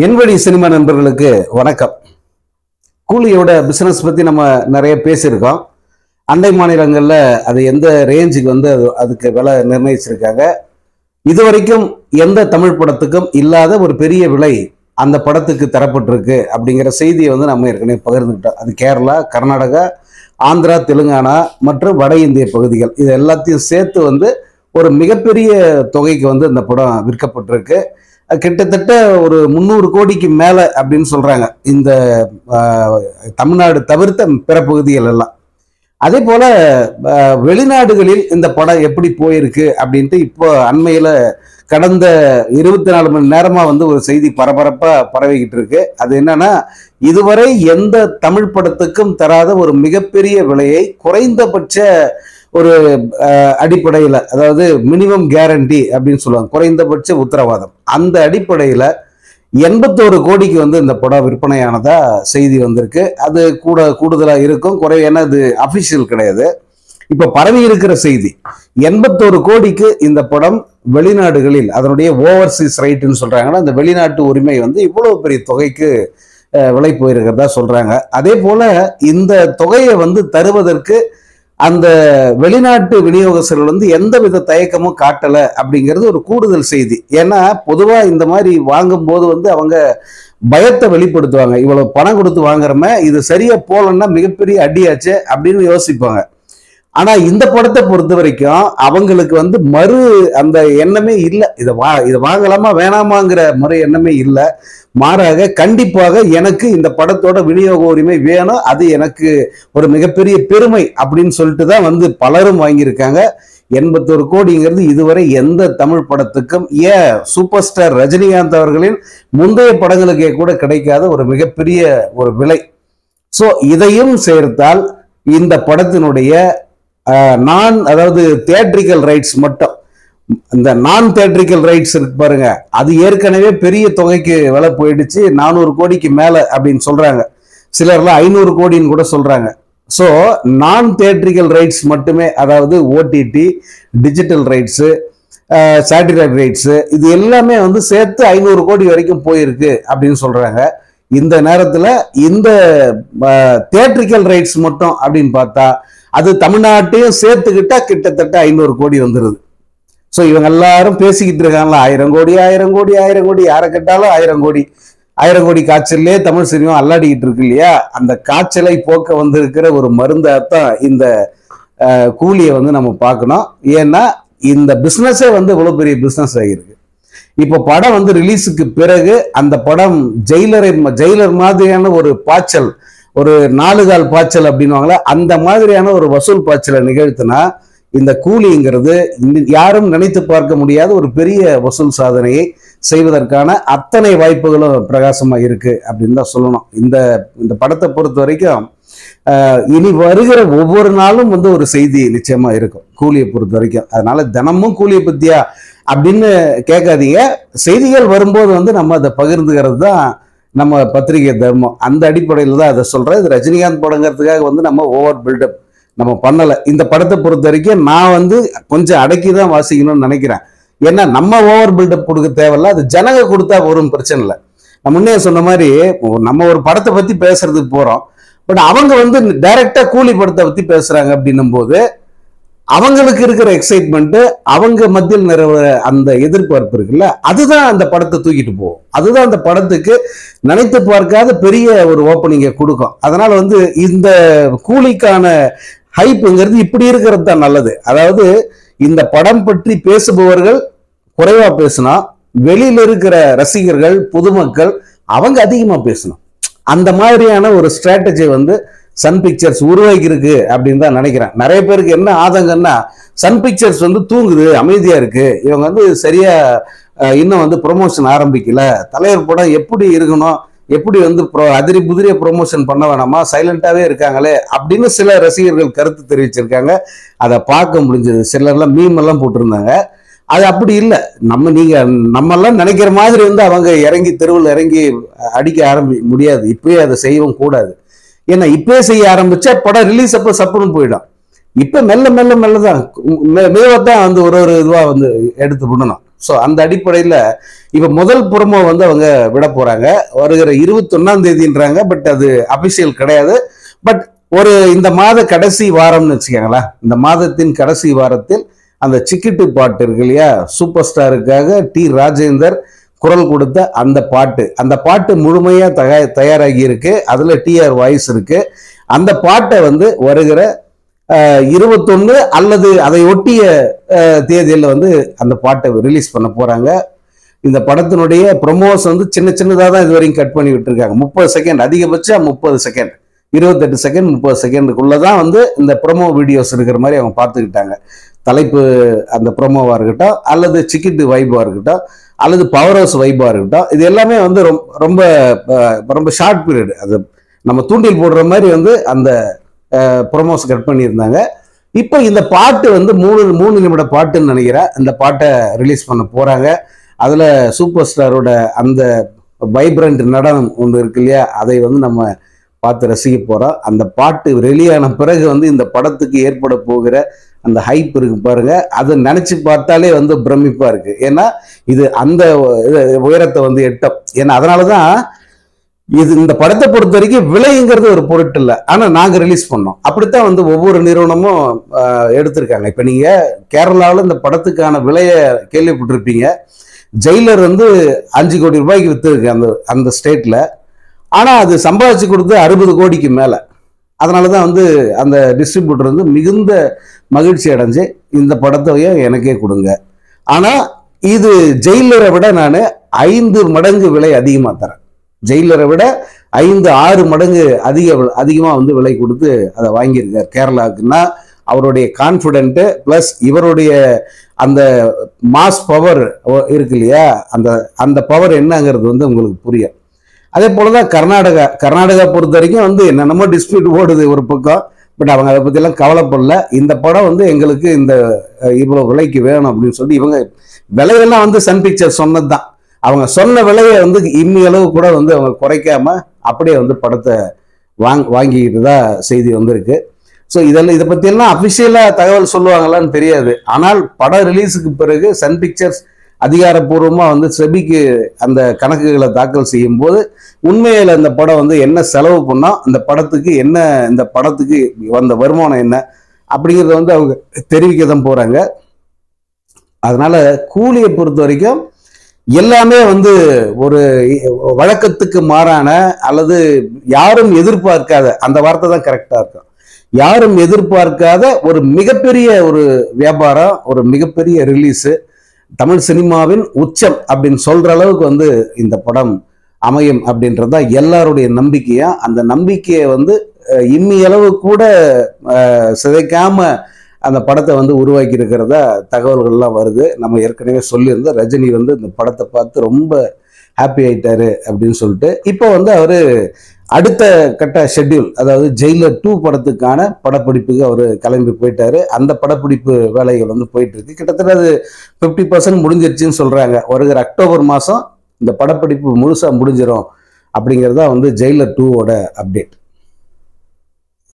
என்வழி cinema நண்பர்களுக்கு வணக்கம். கூலியோட business பத்தி நம்ம நிறைய பேசியிருக்கோம். அண்டை மாநிலங்கள்ல அது எந்த ரேஞ்சுக்கு அதுக்கு விலை நிர்ணயிச்சிருக்காங்க. இதுவரைக்கும் எந்த தமிழ் படத்துக்கும் இல்லாத ஒரு பெரிய விலை அந்த படத்துக்கு தரப்பட்டிருக்கு அப்படிங்கிற செய்தியை நம்ம ஏற்கனவே பகிர்ந்துக்கிட்டோம். அது கேரளா, கர்நாடகா, ஆந்திரா, தெலுங்கானா மற்றும் வட இந்திய பகுதிகள் இது எல்லாத்தையும் சேர்த்து ஒரு மிகப்பெரிய தொகைக்கு இந்த படம் விற்கப்பட்டிருக்கு. கிட்டத்தட்ட ஒரு 300 கோடிக்கு மேல அப்படின்னு சொல்றாங்க இந்த தமிழ்நாடு தவிர்த்த பிற பகுதிகள் எல்லாம். அதே போல வெளிநாடுகளில் இந்த படம் எப்படி போயிருக்கு அப்படின்ட்டு இப்போ அண்மையில கடந்த 24 மணி நேரமா ஒரு செய்தி பரபரப்பா பரவிக்கிட்டு இருக்கு. அது என்னன்னா, இதுவரை எந்த தமிழ் படத்துக்கும் தராத ஒரு மிகப்பெரிய விலையை குறைந்தபட்ச ஒரு அடிப்படையில், அதாவது மினிமம் கேரண்டி அப்படின்னு சொல்லுவாங்க, குறைந்தபட்ச உத்தரவாதம், அந்த அடிப்படையில் 81 கோடிக்கு இந்த படம் விற்பனையானதா செய்தி வந்திருக்கு. அது கூடுதலாக இருக்கும், ஏன்னா இது அபிஷியல் கிடையாது. இப்ப பரவி இருக்கிற செய்தி 81 கோடிக்கு இந்த படம் வெளிநாடுகளில் அதனுடைய ஓவர்சீஸ் ரைட்னு சொல்றாங்கன்னா, அந்த வெளிநாட்டு உரிமை இவ்வளவு பெரிய தொகைக்கு விலை போயிருக்கிறதா சொல்றாங்க. அதே போல இந்த தொகையை தருவதற்கு அந்த வெளிநாட்டு விநியோகஸ்தர்கள் எந்த வித தயக்கமும் காட்டல அப்படிங்கிறது ஒரு கூடுதல் செய்தி. ஏன்னா பொதுவா இந்த மாதிரி வாங்கும் போது அவங்க பயத்தை வெளிப்படுத்துவாங்க. இவ்வளவு பணம் கொடுத்து வாங்குறமே, இது சரியா போலன்னா மிகப்பெரிய அடியாச்சு அப்படின்னு யோசிப்பாங்க. ஆனா இந்த படத்தை பொறுத்த வரைக்கும் அவங்களுக்கு மறு அந்த எண்ணமே இல்லை. இதை வாங்கலாமா வேணாமாங்கிற மறு எண்ணமே இல்லை. மாறாக கண்டிப்பாக எனக்கு இந்த படத்தோட விநியோக உரிமை வேணும், அது எனக்கு ஒரு மிகப்பெரிய பெருமை அப்படின்னு சொல்லிட்டு தான் பலரும் வாங்கியிருக்காங்க. 81 கோடிங்கிறது இதுவரை எந்த தமிழ் படத்துக்கும், சூப்பர் ஸ்டார் ரஜினிகாந்த் அவர்களின் முந்தைய படங்களுக்கே கூட கிடைக்காத ஒரு மிகப்பெரிய ஒரு விலை. சோ இதையும் சேர்த்தால் இந்த படத்தினுடைய அதாவது தியேட்ரிக்கல் ரைட்ஸ் மட்டும், இந்த நான் தியேட்ரிக்கல் ரைட்ஸ் இருக்கு பாருங்க, அது ஏற்கனவே பெரிய தொகைக்கு விலை போயிடுச்சு. 400 கோடிக்கு மேல அப்படின்னு சொல்றாங்க. சிலர்லாம் 500 கோடின்னு கூட சொல்றாங்க. ஸோ நான் தியேட்ரிக்கல் ரைட்ஸ் மட்டுமே, அதாவது OTT, digital rights, satellite rights, இது எல்லாமே சேர்த்து 500 கோடி வரைக்கும் போயிருக்கு அப்படின்னு சொல்றாங்க. இந்த நேரத்தில் இந்த தியேட்ரிக்கல் ரைட்ஸ் மட்டும் அப்படின்னு பார்த்தா அது தமிழ்நாட்டையும் சேர்த்துக்கிட்டா கிட்டத்தட்ட 500 கோடி வந்துருது. ஸோ இவங்க எல்லாரும் பேசிக்கிட்டு இருக்காங்களா, 1000 கோடி 1000 கோடி 1000 கோடி, யாரை கேட்டாலும் 1000 கோடி 1000 கோடி காய்ச்சல்லே தமிழ் சினிமா அல்லாடிக்கிட்டு இருக்கு இல்லையா? அந்த காய்ச்சலை போக்க வந்திருக்கிற ஒரு மருந்தாத்தான் இந்த கூலியை நம்ம பார்க்கணும். ஏன்னா இந்த பிஸ்னஸே இவ்வளவு பெரிய பிஸ்னஸ் ஆகியிருக்கு. இப்போ படம் ரிலீஸுக்கு பிறகு அந்த படம் ஜெயிலர் மாதிரியான ஒரு பாய்ச்சல், ஒரு 4 கால் பாய்ச்சல் அப்படின்வாங்களா, அந்த மாதிரியான ஒரு வசூல் பாய்ச்சலை நிகழ்த்தினா இந்த கூலிங்கிறது யாரும் நினைத்து பார்க்க முடியாத ஒரு பெரிய வசூல் சாதனையை செய்வதற்கான அத்தனை வாய்ப்புகளும் பிரகாசமா இருக்கு அப்படின்னு தான் சொல்லணும். இந்த படத்தை பொறுத்த வரைக்கும் இனி வருகிற ஒவ்வொரு நாளும் ஒரு செய்தி நிச்சயமா இருக்கும் கூலியை பொறுத்த வரைக்கும். அதனால தினமும் கூலியை பத்தியா அப்படின்னு கேட்காதீங்க. செய்திகள் வரும்போது நம்ம அதை பகிர்ந்துகிறது தான் நம்ம பத்திரிகை தர்மம். அந்த அடிப்படையில் தான் அதை சொல்றேன். இது ரஜினிகாந்த் படங்கிறதுக்காக நம்ம ஓவர் பில்டப் நம்ம பண்ணலை. இந்த படத்தை பொறுத்த வரைக்கும் நான் கொஞ்சம் அடக்கி தான் வாசிக்கணும்னு நினைக்கிறேன். ஏன்னா நம்ம ஓவர் பில்டப் கொடுக்க தேவையில்ல, அது ஜனங்க கொடுத்தா வரும், பிரச்சனை இல்லை. நான் முன்னே சொன்ன மாதிரி நம்ம ஒரு படத்தை பத்தி பேசுறதுக்கு போறோம், பட் அவங்க டைரக்டா கூலி படத்தை பத்தி பேசுறாங்க அப்படின்னும் போது அவங்களுக்கு இருக்கிற எக்ஸைட்மெண்ட், அவங்க மத்தியில் நிறைவேற அந்த எதிர்பார்ப்பு இருக்குல்ல, அதுதான் அந்த படத்தை தூக்கிட்டு போகும். அதுதான் அந்த படத்துக்கு நினைத்து பார்க்காத பெரிய ஒரு ஓப்பனிங்கை கொடுக்கும். அதனால இந்த கூலிக்கான ஹைப்புங்கிறது இப்படி இருக்கிறது தான் நல்லது. அதாவது இந்த படம் பற்றி பேசுபவர்கள் குறைவா பேசினா, வெளியில இருக்கிற ரசிகர்கள், பொதுமக்கள் அவங்க அதிகமா பேசணும். அந்த மாதிரியான ஒரு ஸ்ட்ராட்டஜி சன் பிக்சர்ஸ் உருவாக்கி இருக்கு அப்படின்னு தான் நினைக்கிறேன். நிறைய பேருக்கு என்ன ஆதங்கம்னா, சன் பிக்சர்ஸ் தூங்குது, அமைதியா இருக்கு, இவங்க சரியா இன்னும் ப்ரொமோஷன் ஆரம்பிக்கல, தலைவர் படம் எப்படி இருக்கணும், எப்படி அதிரி புதிரிய ப்ரொமோஷன் பண்ண வேணாமா, சைலண்டாவே இருக்காங்களே அப்படின்னு சில ரசிகர்கள் கருத்து தெரிவிச்சிருக்காங்க. அதை பார்க்க முடிஞ்சது. சிலர்லாம் மீம் எல்லாம் போட்டிருந்தாங்க. அது அப்படி இல்லை. நம்மெல்லாம் நினைக்கிற மாதிரி அவங்க இறங்கி தெருவில் இறங்கி அடிக்க முடியாது. இப்பயே அதை செய்யவும் கூடாது. ஏன்னா இப்பயே செய்ய ஆரம்பிச்சா படம் ரிலீஸ் அப்ப சப்புன்னு போயிடும். இப்ப மெல்ல மெல்ல மெல்லதான் மெதுவாத்தான் ஒரு இதுவா எடுத்து விடணும். ஸோ அந்த அடிப்படையில் இப்போ முதல் ப்ரோமோ வந்து அவங்க விட போறாங்க வருகிற 21ஆம் தேதின்றாங்க. பட் அது அபிஷியல் கிடையாது. பட் ஒரு இந்த மாத கடைசி வாரம்னு வச்சுக்கோங்களேன், இந்த மாதத்தின் கடைசி வாரத்தில் அந்த சிக்கிட்டு பாட்டு இருக்கு இல்லையா, சூப்பர் ஸ்டாருக்காக டி ராஜேந்தர் குரல் கொடுத்த அந்த பாட்டு முழுமையா தயாராகி இருக்கு. அதுல டிஆர் வாய்ஸ் இருக்கு. அந்த பாட்டை வந்து வருகிற 21 அல்லது அதை ஒட்டிய தேதியில் வந்து அந்த பாட்டை ரிலீஸ் பண்ண போறாங்க. இந்த படத்தினுடைய ப்ரொமோஸ் வந்து சின்னதாக தான் இது வரைக்கும் கட் பண்ணி விட்டுருக்காங்க. 30 செகண்ட், அதிகபட்சம் 30 செகண்ட், 28 செகண்ட், 30 செகண்டுக்குள்ளதான் வந்து இந்த ப்ரொமோ வீடியோஸ் இருக்கிற மாதிரி அவங்க பார்த்துக்கிட்டாங்க. தலைப்பு அந்த ப்ரொமோவா இருக்கட்டும், அல்லது சிக்கிட்டு வைபா இருக்கட்டும், அல்லது பவர் ஹவுஸ் வைபா இருக்கட்டும், இது எல்லாமே வந்து ரொம்ப ரொம்ப ஷார்ட் பீரியட். அது நம்ம தூண்டில் போடுற மாதிரி வந்து அந்த ப்ரொமோஸ் கட் பண்ணியிருந்தாங்க. இப்போ இந்த பாட்டு வந்து 3 நிமிட பாட்டுன்னு நினைக்கிறேன். இந்த பாட்டை ரிலீஸ் பண்ண போறாங்க. அதுல சூப்பர் ஸ்டாரோட அந்த வைப்ரண்ட் நடனம் ஒன்று இருக்கு இல்லையா, அதை வந்து நம்ம பார்த்து ரசிக்க போறோம். அந்த பாட்டு வெளியான பிறகு வந்து இந்த படத்துக்கு ஏற்பட போகிற அந்த ஹைப் இருக்கு பாருங்க, அதை நினைச்சு பார்த்தாலே வந்து பிரமிப்பா இருக்கு. ஏன்னா இது அந்த உயரத்தை வந்து எட்டும். ஏன்னா அதனாலதான் இது இந்த படத்தை பொறுத்த வரைக்கும் விலைங்கிறது ஒரு பொருட்டு இல்லை, ஆனா நாங்க ரிலீஸ் பண்ணோம். அப்படித்தான் வந்து ஒவ்வொரு நிறுவனமும் எடுத்திருக்காங்க. இப்ப நீங்க கேரளாவில் இந்த படத்துக்கான விலையை கேள்விப்பட்டிருப்பீங்க. ஜெயிலர் வந்து 5 கோடி ரூபாய்க்கு வித்துருக்கு அந்த ஸ்டேட்ல. ஆனா அது சம்பாதிச்சு கொடுத்து 60 கோடிக்கு மேல. அதனாலதான் வந்து அந்த டிஸ்ட்ரிபியூட்டர் வந்து மிகுந்த மகிழ்ச்சி அடைஞ்சு இந்த படத்தையும் எனக்கே கொடுங்க. ஆனா இது ஜெயிலரை விட நான் 5 மடங்கு விலை அதிகமா தரேன். ஜெயிலரை விட 5-6 மடங்கு அதிகமா வந்து விலை கொடுத்து அதை வாங்கியிருக்கார் கேரளாவுக்குன்னா. அவருடைய கான்பிடென்ட் பிளஸ் இவருடைய அந்த மாஸ் பவர் இருக்கு இல்லையா, அந்த பவர் என்னங்கிறது வந்து உங்களுக்கு புரியும். அதே போலதான் கர்நாடகா பொறுத்த வரைக்கும் வந்து என்னென்னமோ டிஸ்பியூட் ஓடுது ஒரு பக்கம். பட் அவங்க அதை பத்தியெல்லாம் கவலைப்படல. இந்த படம் வந்து எங்களுக்கு இந்த இவ்வளவு விலைக்கு வேணும் அப்படின்னு சொல்லி இவங்க விலையெல்லாம் வந்து சன் பிக்சர் சொன்னதுதான். அவங்க சொன்ன விலையை வந்து இம்மி அளவு கூட வந்து அவங்க குறைக்காம அப்படியே வந்து படத்தை வாங்கிக்கிட்டு தான் செய்தி வந்திருக்கு. ஸோ இதை பற்றியெல்லாம் அஃபிஷியலாக தகவல் சொல்லுவாங்களான்னு தெரியாது. ஆனால் படம் ரிலீஸுக்கு பிறகு சன் பிக்சர்ஸ் அதிகாரப்பூர்வமாக வந்து செபிக்கு அந்த கணக்குகளை தாக்கல் செய்யும் போது உண்மையில் இந்த படம் வந்து என்ன செலவு பண்ணோம், இந்த படத்துக்கு வந்த வருமானம் என்ன அப்படிங்கிறத வந்து அவங்க தெரிவிக்க தான் போகிறாங்க. அதனால கூலியை பொறுத்த வரைக்கும் எல்லாமே வந்து ஒரு வழக்கத்துக்கு மாறான அல்லது யாரும் எதிர்பார்க்காத, அந்த வார்த்தை தான் கரெக்டா இருக்கும், யாரும் எதிர்பார்க்காத ஒரு மிகப்பெரிய ஒரு வியாபாரம், ஒரு மிகப்பெரிய ரிலீஸு, தமிழ் சினிமாவின் உச்சம் அப்படின்னு சொல்ற அளவுக்கு வந்து இந்த படம் அமையும் அப்படின்றதுதான் எல்லாருடைய நம்பிக்கையா. அந்த நம்பிக்கையை வந்து இம்மி அளவு கூட சிதைக்காம அந்த படத்தை வந்து உருவாக்கி இருக்கிறதா தகவல்கள்லாம் வருது. நம்ம ஏற்கனவே சொல்லியிருந்தோம், ரஜினி வந்து இந்த படத்தை பார்த்து ரொம்ப ஹாப்பி ஆயிட்டாரு அப்படின்னு சொல்லிட்டு. இப்போ வந்து அவரு அடுத்த கட்ட ஷெட்யூல், அதாவது ஜெயிலர் 2 படத்துக்கான படப்பிடிப்புக்கு அவர் கிளம்பி போயிட்டாரு. அந்த படப்பிடிப்பு வேலைகள் வந்து போயிட்டு இருக்கு. கிட்டத்தட்ட அது 50% முடிஞ்சிருச்சுன்னு சொல்றாங்க. வருகிற அக்டோபர் மாதம் இந்த படப்பிடிப்பு முழுசா முடிஞ்சிடும் அப்படிங்கிறதா வந்து ஜெயிலர் 2ஓட அப்டேட்.